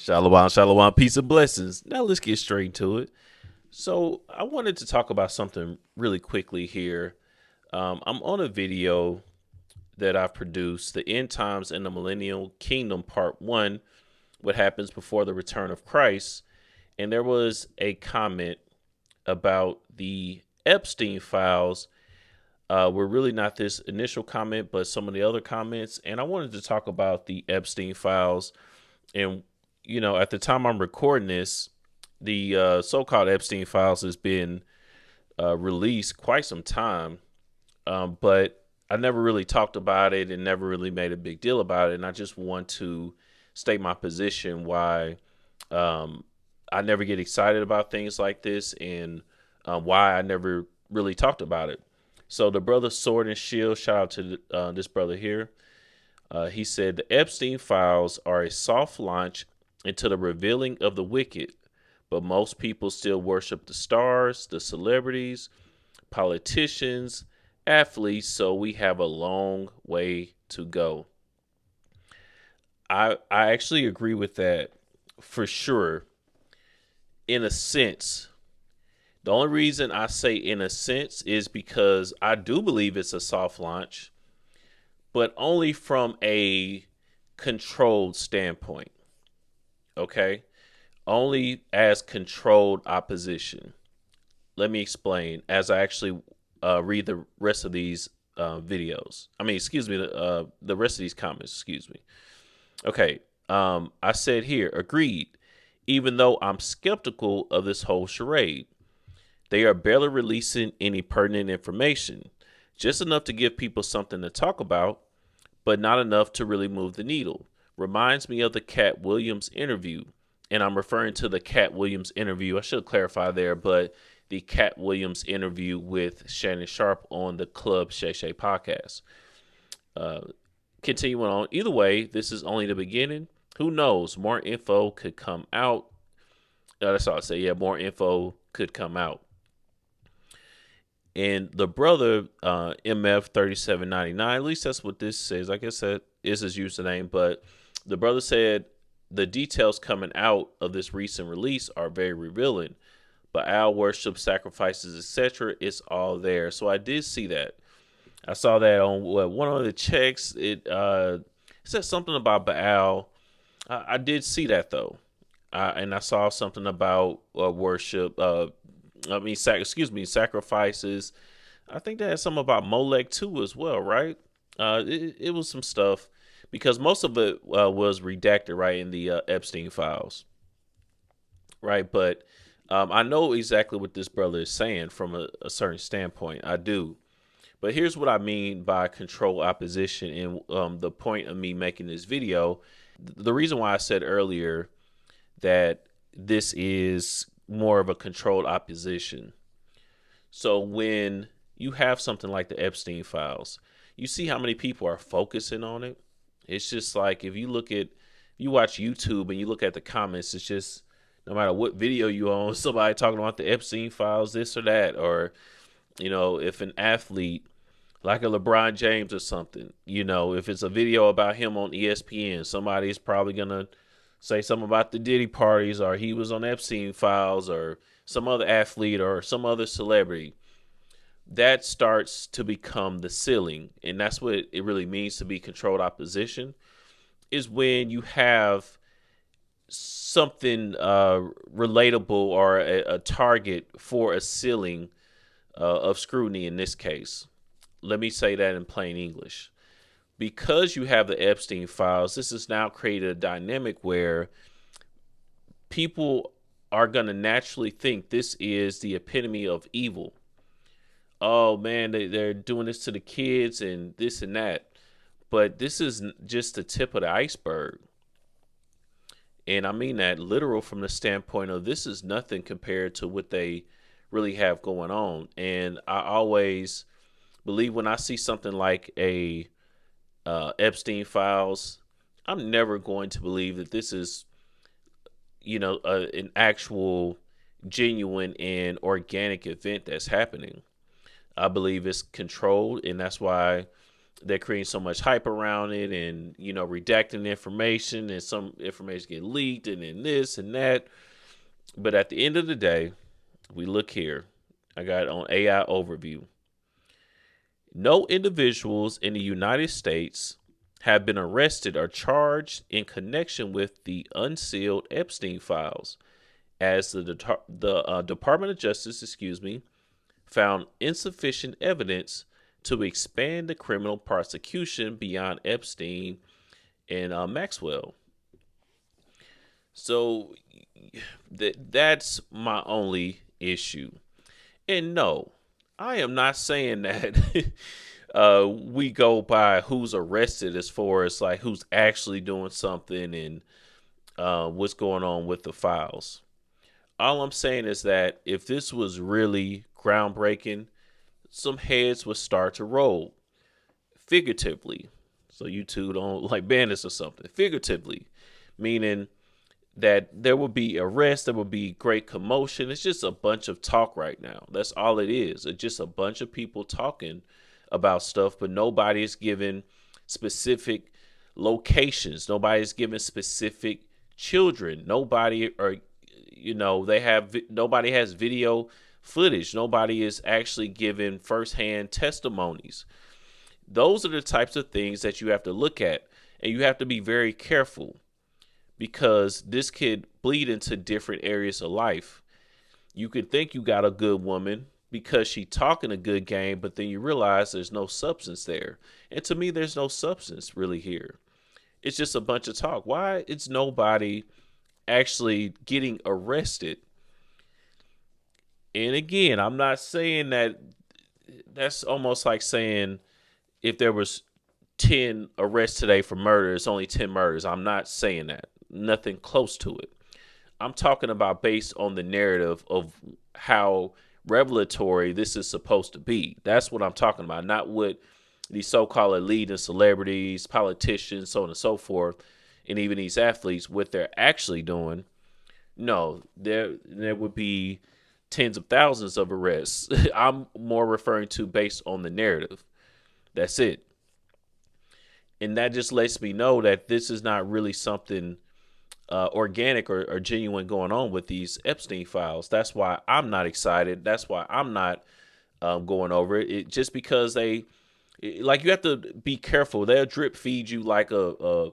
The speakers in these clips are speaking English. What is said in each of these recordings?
Shalom, shalom, peace and blessings. Now let's get straight to it. So I wanted to talk about something really quickly here. I'm on a video that I've produced, The End Times and the Millennial Kingdom Part 1, What Happens Before the Return of Christ. And there was a comment about the Epstein files. Were really not this initial comment, but some of the other comments. And I wanted to talk about the Epstein files. And, you know, at the time I'm recording this, the so-called Epstein files has been released quite some time. But I never really talked about it and never really made a big deal about it. And I just want to state my position why I never get excited about things like this and why I never really talked about it. So the brother Sword and Shield, shout out to this brother here. He said the Epstein files are a soft launch into the revealing of the wicked, but most people still worship the stars, the celebrities, politicians, athletes, so we have a long way to go. I actually agree with that for sure, in a sense. The only reason I say in a sense is because I do believe it's a soft launch, but only from a controlled standpoint. Okay? Only as controlled opposition. Let me explain as I actually read the rest of these videos. The rest of these comments, excuse me. Okay. I said here, agreed, even though I'm skeptical of this whole charade. They are barely releasing any pertinent information, just enough to give people something to talk about, but not enough to really move the needle. Reminds me of the Cat Williams interview, and I'm referring to the Cat Williams interview. I should clarify there, but the Cat Williams interview with Shannon Sharp on the Club Shay Shay podcast. Continuing on, either way, this is only the beginning. Who knows? More info could come out. That's all I say. Yeah, more info could come out. And the brother, MF3799, at least that's what this says. I guess that is his username. But the brother said the details coming out of this recent release are very revealing. Baal worship, sacrifices, etc. It's all there. So I did see that. I saw that on one of the checks. It said something about Baal. I did see that, though. And I saw something about worship. Sacrifices. I think that had something about Molech too as well, right? It was some stuff because most of it was redacted, right, in the Epstein files, right? But I know exactly what this brother is saying from a certain standpoint. I do. But here's what I mean by control opposition and the point of me making this video. The reason why I said earlier that this is more of a controlled opposition. So when you have something like the Epstein files, you see how many people are focusing on it. It's just like if you watch YouTube and you look at the comments, it's just no matter what video you own, somebody talking about the Epstein files, this or that, or, you know, if an athlete like a LeBron James or something, you know, if it's a video about him on ESPN, somebody's probably going to say something about the Diddy parties or he was on Epstein files or some other athlete or some other celebrity. That starts to become the ceiling. And that's what it really means to be controlled opposition, is when you have something relatable or a target for a ceiling of scrutiny in this case. Let me say that in plain English. Because you have the Epstein files, this has now created a dynamic where people are going to naturally think this is the epitome of evil. Oh, man, they're doing this to the kids and this and that. But this is just the tip of the iceberg. And I mean that literal from the standpoint of this is nothing compared to what they really have going on. And I always believe when I see something like a Epstein files, I'm never going to believe that this is, you know, an actual genuine and organic event that's happening. I believe it's controlled, and that's why they're creating so much hype around it, and redacting information, and some information get leaked, and then this and that. But at the end of the day, we look here. I got it on AI overview. No individuals in the United States have been arrested or charged in connection with the unsealed Epstein files, as the Department of Justice, found insufficient evidence to expand the criminal prosecution beyond Epstein and Maxwell. So that's my only issue. And no, I am not saying that we go by who's arrested as far as like who's actually doing something and what's going on with the files. All I'm saying is that if this was really groundbreaking, some heads would start to roll figuratively. So you two don't like bandits or something. Figuratively, meaning that there will be arrests, there will be great commotion. It's just a bunch of talk right now. That's all it is. It's just a bunch of people talking about stuff, but nobody is giving specific locations. Nobody is giving specific children. Nobody nobody has video footage. Nobody is actually giving firsthand testimonies. Those are the types of things that you have to look at, and you have to be very careful, because this could bleed into different areas of life. You could think you got a good woman because she talking a good game, but then you realize there's no substance there. And to me, there's no substance really here. It's just a bunch of talk. Why is nobody actually getting arrested? And again, I'm not saying that. That's almost like saying if there was 10 arrests today for murder, it's only 10 murders. I'm not saying that. Nothing close to it. I'm talking about based on the narrative of how revelatory this is supposed to be. That's what I'm talking about, not what these so-called elite and celebrities, politicians, so on and so forth, and even these athletes, what they're actually doing. No, there would be tens of thousands of arrests. I'm more referring to based on the narrative. That's it. And that just lets me know that this is not really something organic or genuine going on with these Epstein files. That's why I'm not excited. That's why I'm not going over it. Just because like you have to be careful. They'll drip feed you like a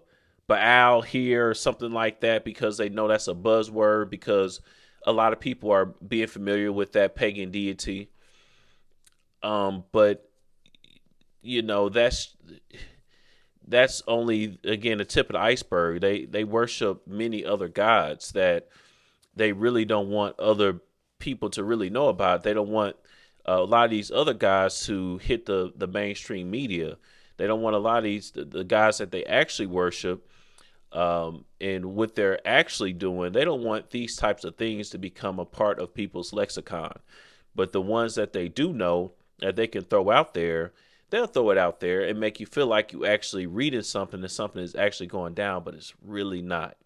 Baal here or something like that because they know that's a buzzword, because a lot of people are being familiar with that pagan deity. But that's only, again, the tip of the iceberg. They worship many other gods that they really don't want other people to really know about. They don't want a lot of these other guys to hit the mainstream media. They don't want a lot of the guys that they actually worship and what they're actually doing. They don't want these types of things to become a part of people's lexicon. But the ones that they do know that they can throw out there, they'll throw it out there and make you feel like you actually reading something and something is actually going down, but it's really not.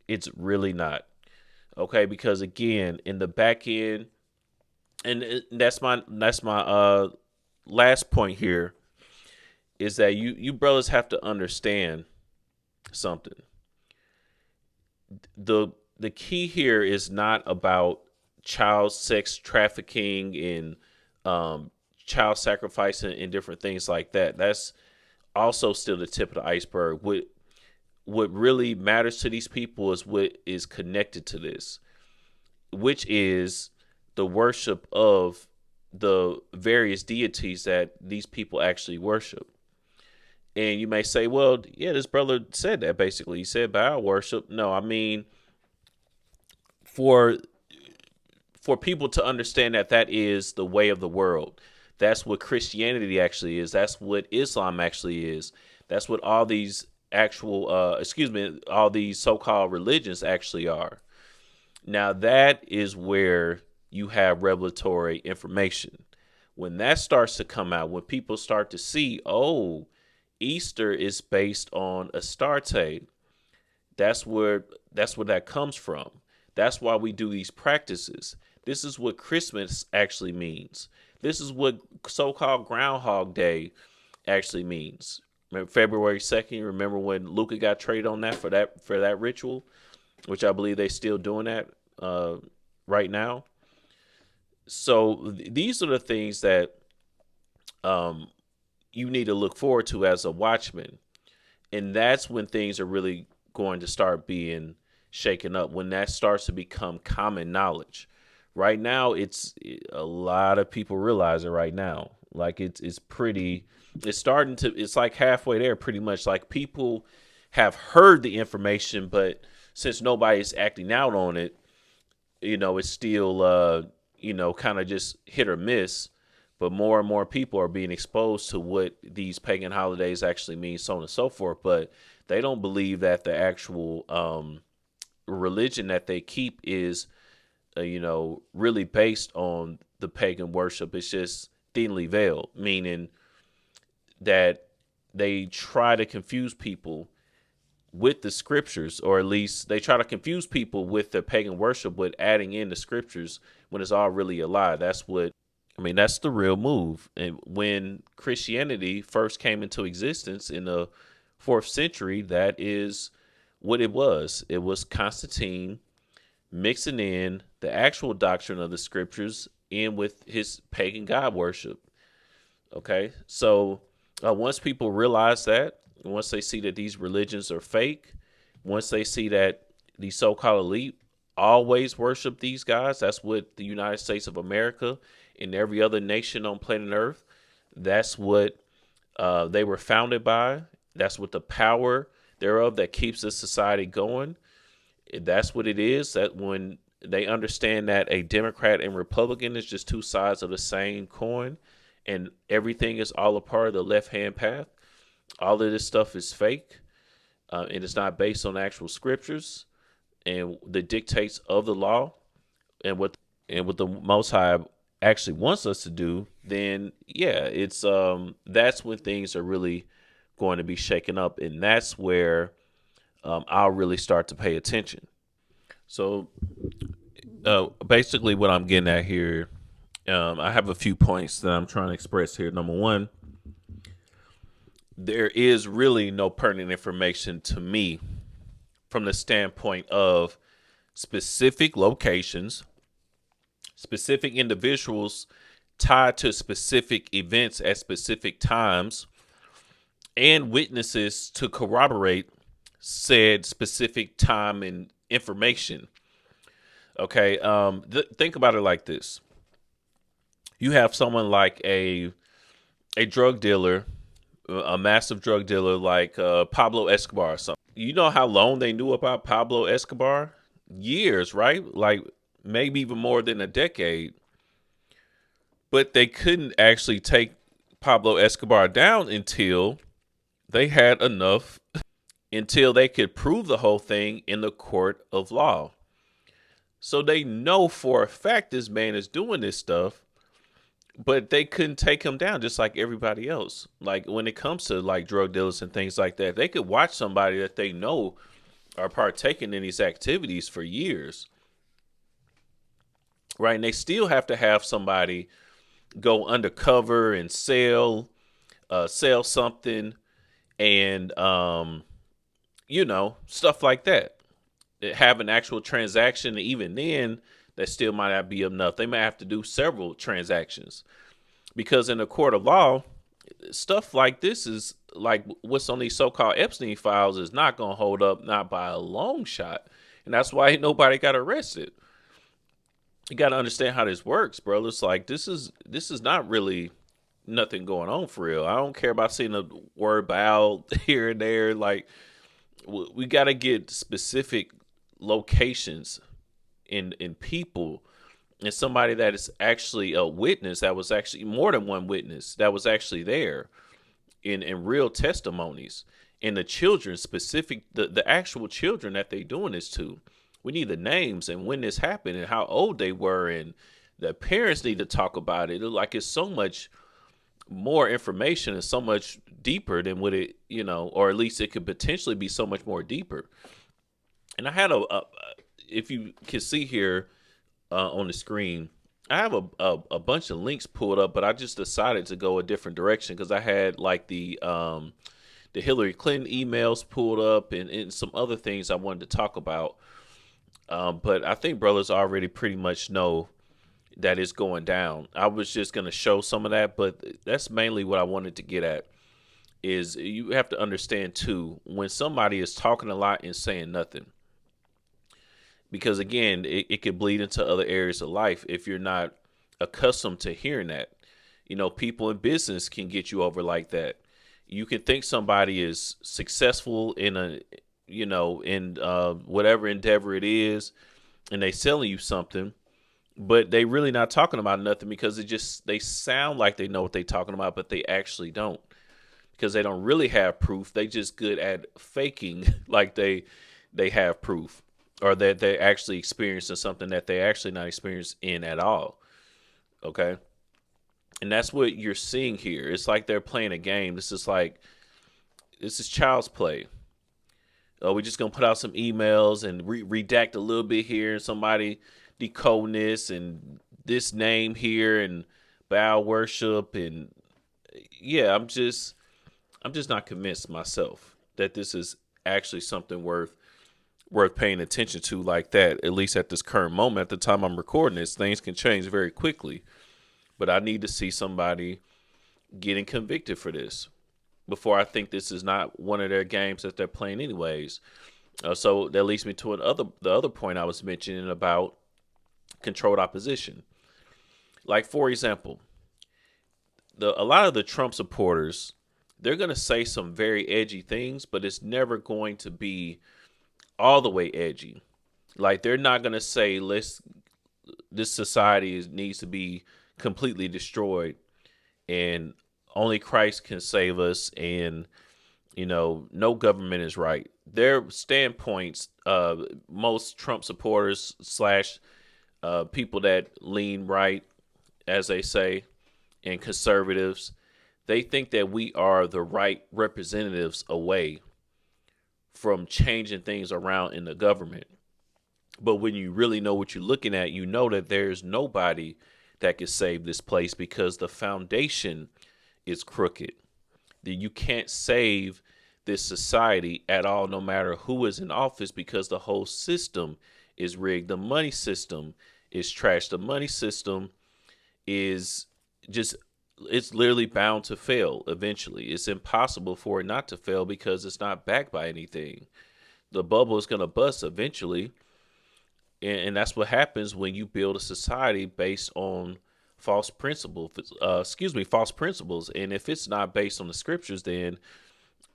It's really not. Okay, because again, in the back end, and that's my last point here, is that you brothers have to understand something. The key here is not about child sex trafficking and child sacrifice and different things like that. That's also still the tip of the iceberg. What really matters to these people is what is connected to this, which is the worship of the various deities that these people actually worship. And you may say, well, yeah, this brother said that basically. He said Baal worship. No, I mean, for people to understand that that is the way of the world. That's what Christianity actually is. That's what Islam actually is. That's what all these all these so-called religions actually are. Now that is where you have revelatory information. When that starts to come out, when people start to see, oh, Easter is based on Astarte, that's where that comes from. That's why we do these practices. This is what Christmas actually means. This is what so-called Groundhog Day actually means. Remember February 2nd, remember when Luca got traded on that for that ritual, which I believe they still doing that right now. So these are the things that um, you need to look forward to as a watchman. And that's when things are really going to start being shaken up, when that starts to become common knowledge. Right now, it's a lot of people realize it right now. Like it's pretty, it's starting to, it's like halfway there pretty much. Like people have heard the information, but since nobody's acting out on it, it's still, kind of just hit or miss. But more and more people are being exposed to what these pagan holidays actually mean, so on and so forth. But they don't believe that the actual religion that they keep is, really based on the pagan worship. It's just thinly veiled, meaning that they try to confuse people with the scriptures, or at least they try to confuse people with the pagan worship with adding in the scriptures when it's all really a lie. That's the real move. And when Christianity first came into existence in the 4th century, that is what it was. It was Constantine mixing in the actual doctrine of the scriptures in with his pagan god worship. Okay, so once people realize that, once they see that these religions are fake, once they see that the so-called elite always worship these guys, that's what the United States of America and every other nation on planet Earth, that's what they were founded by. That's what the power thereof that keeps this society going. That's what it is. That when they understand that a Democrat and Republican is just two sides of the same coin, and everything is all a part of the left-hand path. All of this stuff is fake, and it's not based on actual scriptures and the dictates of the law, and what the Most High actually wants us to do. Then yeah, it's that's when things are really going to be shaken up, and that's where I'll really start to pay attention. So basically, what I'm getting at here. I have a few points that I'm trying to express here. Number one, there is really no pertinent information to me from the standpoint of specific locations, specific individuals tied to specific events at specific times, and witnesses to corroborate said specific time and information. Okay, think about it like this. You have someone like a drug dealer, a massive drug dealer like Pablo Escobar or something. You know how long they knew about Pablo Escobar? Years, right? Like maybe even more than a decade. But they couldn't actually take Pablo Escobar down until they had enough, until they could prove the whole thing in the court of law. So they know for a fact this man is doing this stuff, but they couldn't take him down just like everybody else. Like when it comes to like drug dealers and things like that, they could watch somebody that they know are partaking in these activities for years. Right. And they still have to have somebody go undercover and sell something and, stuff like that. Have an actual transaction. Even then, that still might not be enough. They might have to do several transactions because in the court of law, stuff like this is like what's on these so-called Epstein files is not going to hold up, not by a long shot. And that's why nobody got arrested. You got to understand how this works, bro. It's like this is not really nothing going on for real. I don't care about seeing a word bow here and there. Like we got to get specific locations in people, and somebody that is actually a witness, that was actually more than one witness that was actually there in real testimonies, and the children specific, the actual children that they doing this to. We need the names and when this happened and how old they were, and the parents need to talk about it. Like it's so much more information and so much deeper than what it, or at least it could potentially be so much more deeper. And I had if you can see here on the screen, I have a bunch of links pulled up, but I just decided to go a different direction because I had like the Hillary Clinton emails pulled up and some other things I wanted to talk about. But I think brothers already pretty much know that it's going down. I was just going to show some of that, but that's mainly what I wanted to get at. Is you have to understand too when somebody is talking a lot and saying nothing, because again it could bleed into other areas of life if you're not accustomed to hearing that. People in business can get you over like that. You can think somebody is successful in in whatever endeavor it is, and they selling you something, but they really not talking about nothing because they sound like they know what they talking about, but they actually don't, because they don't really have proof. They just good at faking like they have proof, or that they're actually experiencing something that they actually not experienced in at all. Okay. And that's what you're seeing here. It's like they're playing a game. This is child's play. We're just gonna put out some emails and redact a little bit here, and somebody decoding this and this name here and bow worship, and yeah, I'm just not convinced myself that this is actually something worth paying attention to like that. At least at this current moment, at the time I'm recording this, things can change very quickly. But I need to see somebody getting convicted for this before I think this is not one of their games that they're playing anyways. So that leads me to the other point I was mentioning about controlled opposition. Like, for example, a lot of the Trump supporters, they're going to say some very edgy things, but it's never going to be all the way edgy. Like, they're not going to say this society needs to be completely destroyed and only Christ can save us, and no government is right. Their standpoints, most Trump supporters slash people that lean right, as they say, and conservatives, they think that we are the right representatives away from changing things around in the government. But when you really know what you're looking at, you know that there's nobody that can save this place because the foundation is crooked. That you can't save this society at all, no matter who is in office, because the whole system is rigged. The money system is trash. The money system is just, it's literally bound to fail eventually. It's impossible for it not to fail because it's not backed by anything. The bubble is going to bust eventually. And that's what happens when you build a society based on false principles. False principles. And if it's not based on the scriptures, then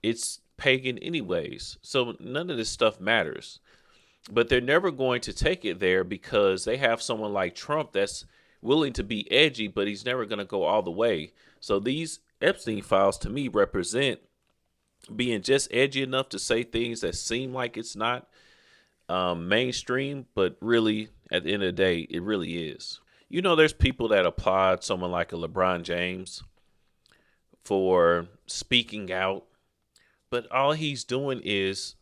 it's pagan anyways. So none of this stuff matters. But they're never going to take it there because they have someone like Trump that's willing to be edgy, but he's never going to go all the way. So these Epstein files to me represent being just edgy enough to say things that seem like it's not mainstream, but really at the end of the day, it really is. There's people that applaud someone like a LeBron James for speaking out, but all he's doing is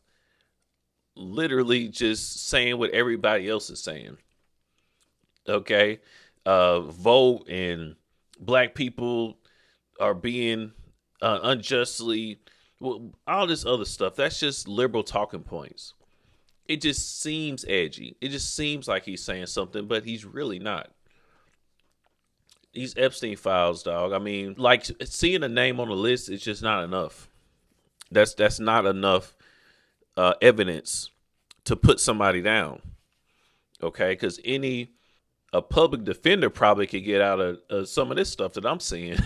literally just saying what everybody else is saying. Okay. Vote, and black people are being unjustly, well, all this other stuff. That's just liberal talking points. It just seems edgy. It just seems like he's saying something, but he's really not. These Epstein files, dog. I mean, like, seeing a name on the list is just not enough. That's not enough evidence to put somebody down. Okay, because a public defender probably could get out of some of this stuff that I'm seeing.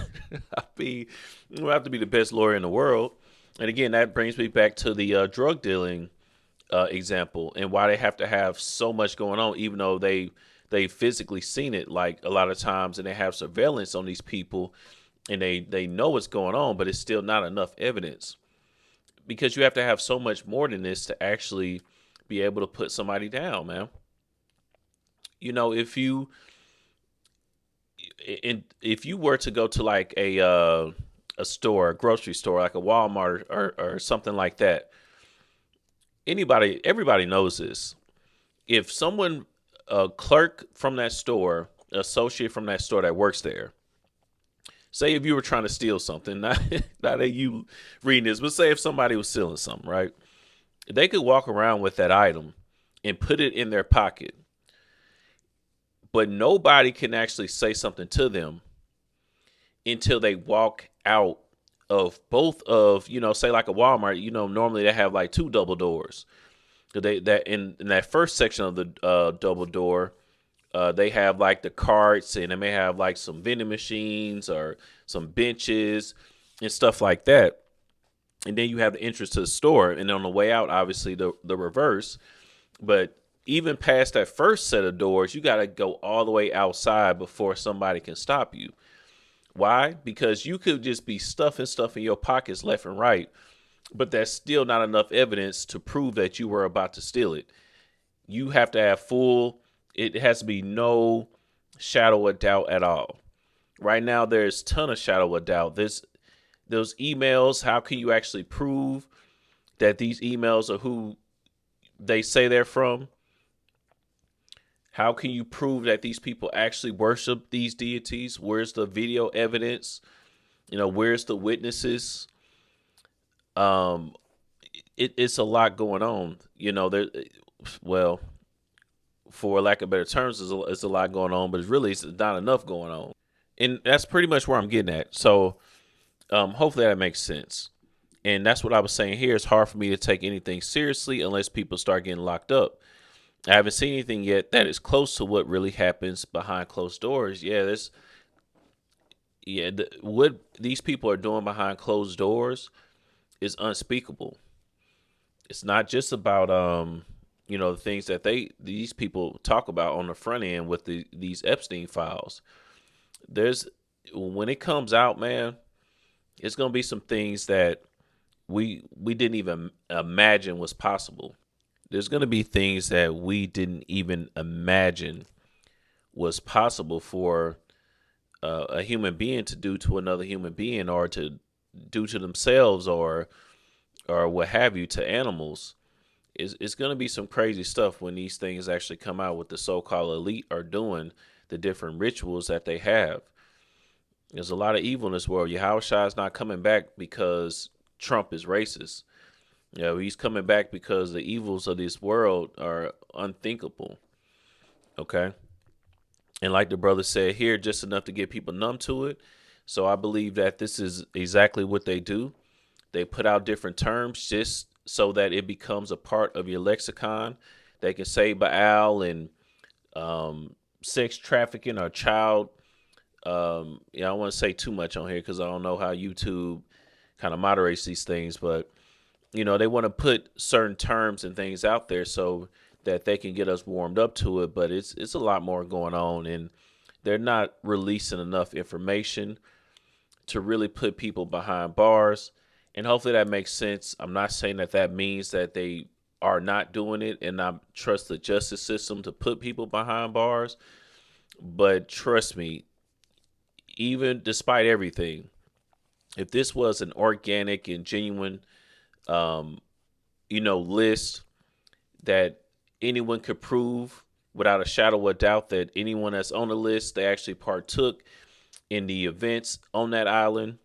I mean, you don't have to be the best lawyer in the world. And again, that brings me back to the drug dealing example, and why they have to have so much going on, even though they physically seen it, like a lot of times, and they have surveillance on these people, and they know what's going on, but it's still not enough evidence, because you have to have so much more than this to actually be able to put somebody down, man. If you were to go to like a store, a grocery store, like a Walmart or something like that, everybody knows this. If someone, a clerk from that store, associate from that store that works there. Say if you were trying to steal something, not that you reading this, but say if somebody was stealing something, right? They could walk around with that item and put it in their pocket, but nobody can actually say something to them until they walk out of both of, say like a Walmart, normally they have like two double doors. That in that first section of the double door, they have like the carts, and they may have like some vending machines or some benches and stuff like that. And then you have the entrance to the store, and on the way out, obviously the reverse. But even past that first set of doors, you got to go all the way outside before somebody can stop you. Why? Because you could just be stuffing stuff in your pockets left and right, but that's still not enough evidence to prove that you were about to steal it. You have to have it has to be no shadow of doubt at all. Right now, there's a ton of shadow of doubt. Those emails, how can you actually prove that these emails are who they say they're from? How can you prove that these people actually worship these deities? Where's the video evidence? Where's the witnesses? It's a lot going on. Well, for lack of better terms, it's a lot going on, but it's not enough going on. And that's pretty much where I'm getting at. So hopefully that makes sense. And that's what I was saying here. It's hard for me to take anything seriously unless people start getting locked up. I haven't seen anything yet that is close to what really happens behind closed doors. What these people are doing behind closed doors is unspeakable. It's not just about the things that these people talk about on the front end with these Epstein files. When it comes out, man, it's gonna be some things that we didn't even imagine was possible. There's gonna be things that we didn't even imagine was possible for a human being to do to another human being, or to do to themselves, or what have you, to animals. It's going to be some crazy stuff when these things actually come out, what the so-called elite are doing, the different rituals that they have. There's a lot of evil in this world. Yahushua is not coming back because Trump is racist. He's coming back because the evils of this world are unthinkable. Okay? And like the brother said here, just enough to get people numb to it. So I believe that this is exactly what they do. They put out different terms just so that it becomes a part of your lexicon. They can say Baal and sex trafficking or child. I don't want to say too much on here because I don't know how YouTube kind of moderates these things. But, they want to put certain terms and things out there so that they can get us warmed up to it. But it's a lot more going on, and they're not releasing enough information to really put people behind bars. And hopefully that makes sense. I'm not saying that means that they are not doing it and not trust the justice system to put people behind bars. But trust me, even despite everything, if this was an organic and genuine, list that anyone could prove without a shadow of doubt that anyone that's on the list, they actually partook in the events on that island,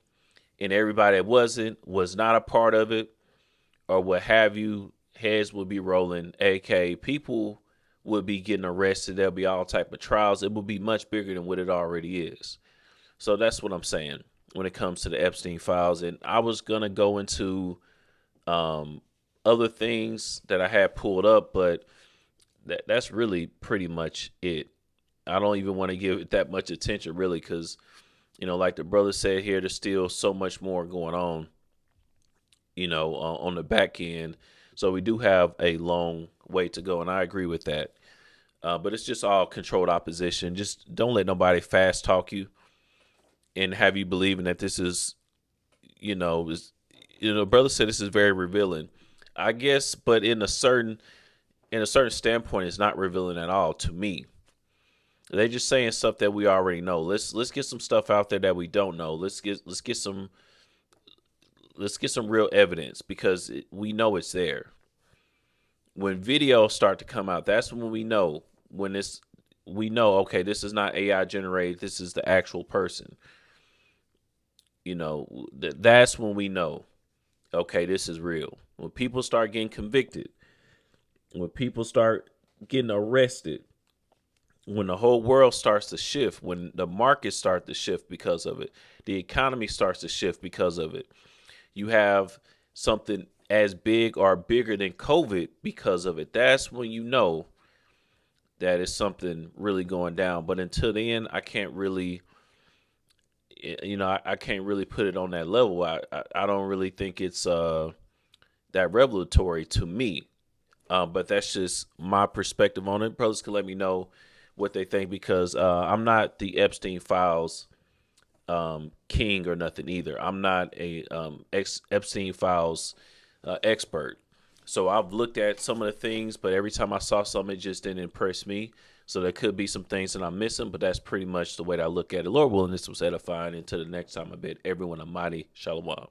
and everybody that was not a part of it, or what have you, heads would be rolling. AK, people would be getting arrested. There'll be all type of trials. It would be much bigger than what it already is. So that's what I'm saying when it comes to the Epstein files. And I was gonna go into other things that I had pulled up, but that's really pretty much it. I don't even want to give it that much attention, really, because like the brother said here, there's still so much more going on, on the back end. So we do have a long way to go, and I agree with that. But it's just all controlled opposition. Just don't let nobody fast talk you and have you believing that this is, brother said this is very revealing, I guess, but in a certain standpoint, it's not revealing at all to me. They're just saying stuff that we already know. Let's get some stuff out there that we don't know. Let's get some real evidence, because we know it's there. When videos start to come out, that's when we know when we know, okay, this is not AI generated. This is the actual person. That's when we know, okay, this is real. When people start getting convicted, when people start getting arrested, when the whole world starts to shift, when the markets start to shift because of it, the economy starts to shift because of it. You have something as big or bigger than COVID because of it. That's when you know that it's something really going down. But until then, I can't really, I can't really put it on that level. I don't really think it's that revelatory to me. But that's just my perspective on it. Brothers can let me know what they think, because I'm not the Epstein files king or nothing either. I'm not a Epstein files expert. So I've looked at some of the things, but every time I saw something, it just didn't impress me. So there could be some things that I'm missing, but that's pretty much the way that I look at it. Lord willing, this was edifying. Until the next time, I bid everyone a mighty shalom.